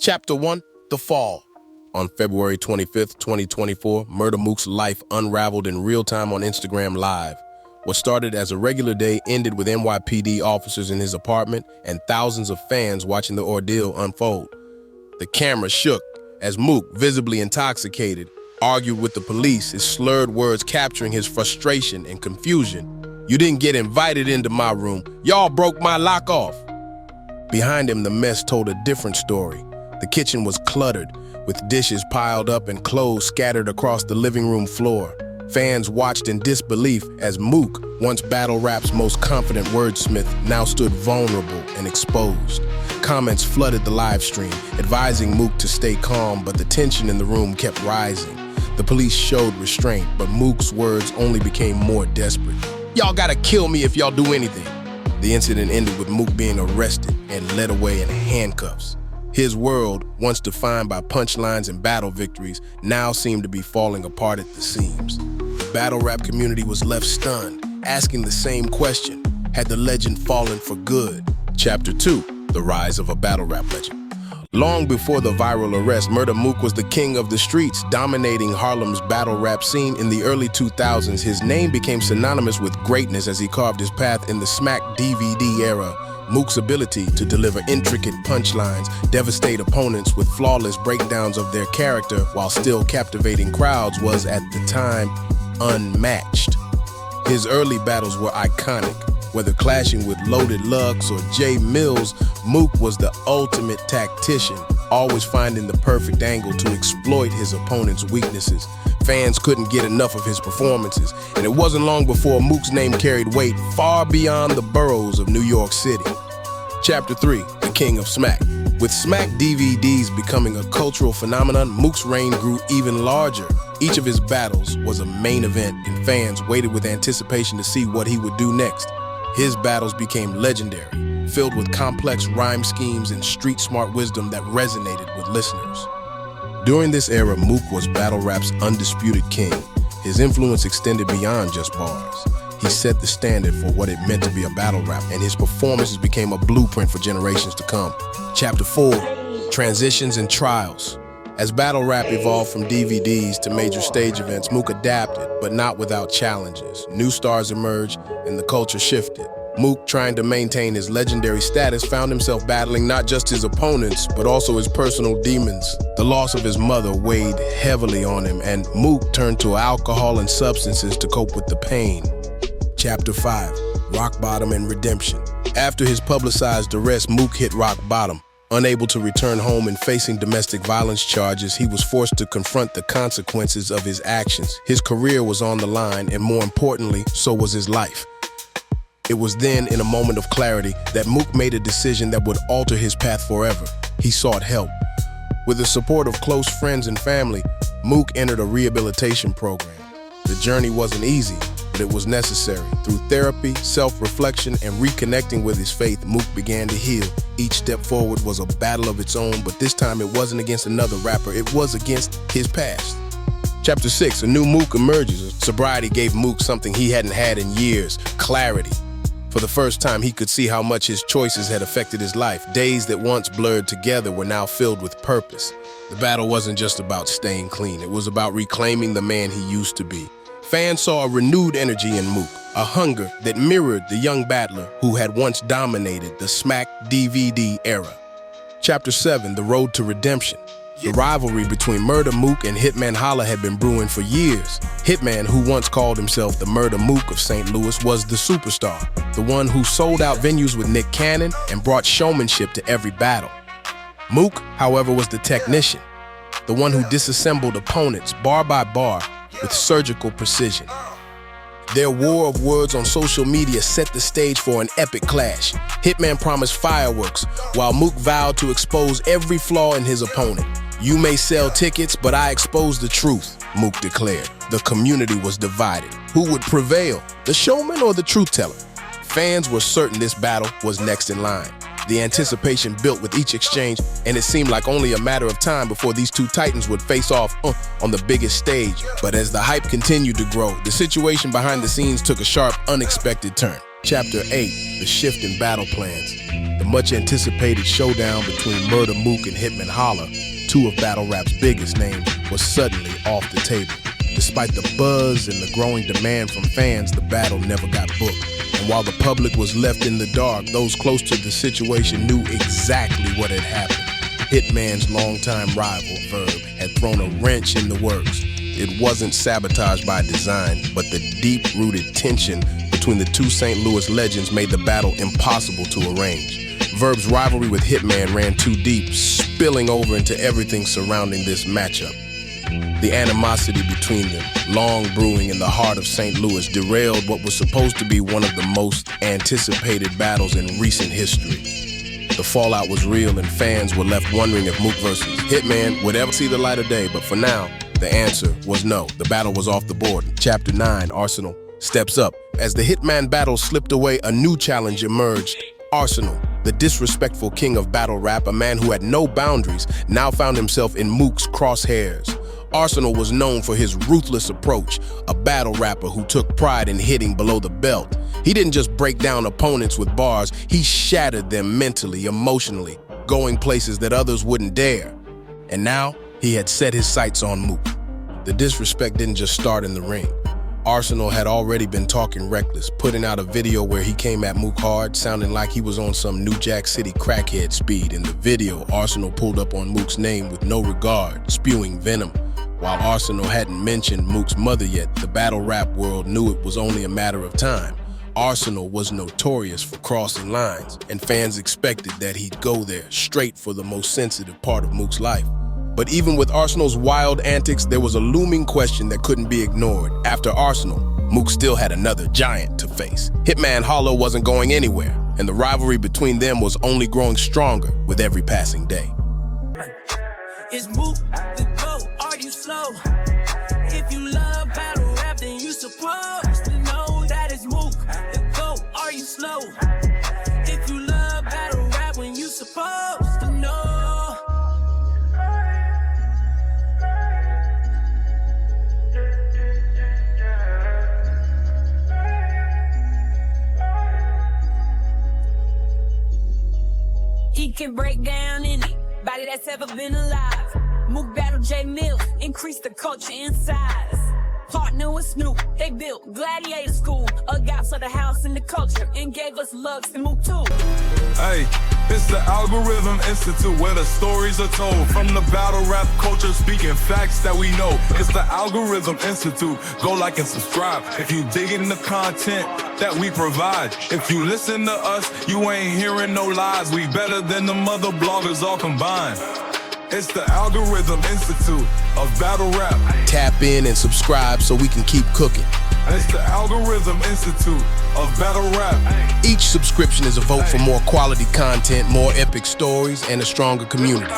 Chapter 1, The Fall. On February 25th, 2024, Murda Mook's life unraveled in real time on Instagram Live. What started as a regular day ended with NYPD officers in his apartment and thousands of fans watching the ordeal unfold. The camera shook as Mook, visibly intoxicated, argued with the police, his slurred words capturing his frustration and confusion. "You didn't get invited into my room. Y'all broke my lock off." Behind him, the mess told a different story. The kitchen was cluttered, with dishes piled up and clothes scattered across the living room floor. Fans watched in disbelief as Mook, once battle rap's most confident wordsmith, now stood vulnerable and exposed. Comments flooded the live stream, advising Mook to stay calm, but the tension in the room kept rising. The police showed restraint, but Mook's words only became more desperate. "Y'all gotta kill me if y'all do anything." The incident ended with Mook being arrested and led away in handcuffs. His world, once defined by punchlines and battle victories, now seemed to be falling apart at the seams. The battle rap community was left stunned, asking the same question: had the legend fallen for good? Chapter 2, The Rise of a Battle Rap Legend. Long before the viral arrest, Murda Mook was the king of the streets, dominating Harlem's battle rap scene. In the early 2000s, his name became synonymous with greatness as he carved his path in the Smack DVD era. Mook's ability to deliver intricate punchlines, devastate opponents with flawless breakdowns of their character while still captivating crowds was, at the time, unmatched. His early battles were iconic. Whether clashing with Loaded Lux or Jay Mills, Mook was the ultimate tactician, always finding the perfect angle to exploit his opponent's weaknesses. Fans couldn't get enough of his performances, and it wasn't long before Mook's name carried weight far beyond the boroughs of New York City. Chapter 3, The King of Smack. With Smack DVDs becoming a cultural phenomenon, Mook's reign grew even larger. Each of his battles was a main event, and fans waited with anticipation to see what he would do next. His battles became legendary, filled with complex rhyme schemes and street-smart wisdom that resonated with listeners. During this era, Mook was battle rap's undisputed king. His influence extended beyond just bars. He set the standard for what it meant to be a battle rap, and his performances became a blueprint for generations to come. Chapter 4, Transitions and Trials. As battle rap evolved from DVDs to major stage events, Mook adapted, but not without challenges. New stars emerged, and the culture shifted. Mook, trying to maintain his legendary status, found himself battling not just his opponents, but also his personal demons. The loss of his mother weighed heavily on him, and Mook turned to alcohol and substances to cope with the pain. Chapter 5, Rock Bottom and Redemption. After his publicized arrest, Mook hit rock bottom. Unable to return home and facing domestic violence charges, he was forced to confront the consequences of his actions. His career was on the line, and more importantly, so was his life. It was then, in a moment of clarity, that Mook made a decision that would alter his path forever. He sought help. With the support of close friends and family, Mook entered a rehabilitation program. The journey wasn't easy, but it was necessary. Through therapy, self-reflection, and reconnecting with his faith, Mook began to heal. Each step forward was a battle of its own, but this time it wasn't against another rapper, it was against his past. Chapter 6, A New Mook Emerges. Sobriety gave Mook something he hadn't had in years: clarity. For the first time, he could see how much his choices had affected his life. Days that once blurred together were now filled with purpose. The battle wasn't just about staying clean, it was about reclaiming the man he used to be. Fans saw a renewed energy in Mook, a hunger that mirrored the young battler who had once dominated the Smack DVD era. Chapter 7, The Road to Redemption. The rivalry between Murda Mook and Hitman Holla had been brewing for years. Hitman, who once called himself the Murda Mook of St. Louis, was the superstar, the one who sold out venues with Nick Cannon and brought showmanship to every battle. Mook, however, was the technician, the one who disassembled opponents bar by bar with surgical precision. Their war of words on social media set the stage for an epic clash. Hitman promised fireworks, while Mook vowed to expose every flaw in his opponent. "You may sell tickets, but I expose the truth," Mook declared. The community was divided. Who would prevail, the showman or the truth teller? Fans were certain this battle was next in line. The anticipation built with each exchange, and it seemed like only a matter of time before these two titans would face off on the biggest stage. But as the hype continued to grow, the situation behind the scenes took a sharp, unexpected turn. Chapter 8, The Shift in Battle Plans. The much anticipated showdown between Murda Mook and Hitman Holla, two of battle rap's biggest names, was suddenly off the table. Despite the buzz and the growing demand from fans, the battle never got booked. And while the public was left in the dark, those close to the situation knew exactly what had happened. Hitman's longtime rival, Verb, had thrown a wrench in the works. It wasn't sabotage by design, but the deep-rooted tension between the two St. Louis legends made the battle impossible to arrange. Verb's rivalry with Hitman ran too deep, spilling over into everything surrounding this matchup. The animosity between them, long brewing in the heart of St. Louis, derailed what was supposed to be one of the most anticipated battles in recent history. The fallout was real, and fans were left wondering if Mook versus Hitman would ever see the light of day, but for now, the answer was no. The battle was off the board. Chapter 9, Arsonal Steps Up. As the Hitman battle slipped away, a new challenge emerged. Arsonal, the disrespectful king of battle rap, a man who had no boundaries, now found himself in Mook's crosshairs. Arsonal was known for his ruthless approach, a battle rapper who took pride in hitting below the belt. He didn't just break down opponents with bars, he shattered them mentally, emotionally, going places that others wouldn't dare. And now, he had set his sights on Mook. The disrespect didn't just start in the ring. Arsonal had already been talking reckless, putting out a video where he came at Mook hard, sounding like he was on some New Jack City crackhead speed. In the video, Arsonal pulled up on Mook's name with no regard, spewing venom. While Arsonal hadn't mentioned Mook's mother yet, the battle rap world knew it was only a matter of time. Arsonal was notorious for crossing lines, and fans expected that he'd go there, straight for the most sensitive part of Mook's life. But even with Arsonal's wild antics, there was a looming question that couldn't be ignored. After Arsonal, Mook still had another giant to face. Hitman Holla wasn't going anywhere, and the rivalry between them was only growing stronger with every passing day. Is Mook the Goat? Are you slow? If you love battle rap, then you supposed to know that it's Mook the Goat. Are you slow? If you love battle rap, when you supposed to know. He can break down anybody that's ever been alive. Mook battle J Mills, increase the culture in size. Partner with Snoop, they built Gladiator School, a gaps of the house and the culture, and gave us lugs to Mook too. Hey, it's the Algorithm Institute where the stories are told. From the battle rap culture, speaking facts that we know. It's the Algorithm Institute. Go like and subscribe if you digging the content that we provide. If you listen to us, you ain't hearing no lies. We better than the mother bloggers all combined. It's the Algorithm Institute of battle rap. Tap in and subscribe so we can keep cooking. It's the Algorithm Institute of battle rap. Each subscription is a vote for more quality content, more epic stories, and a stronger community.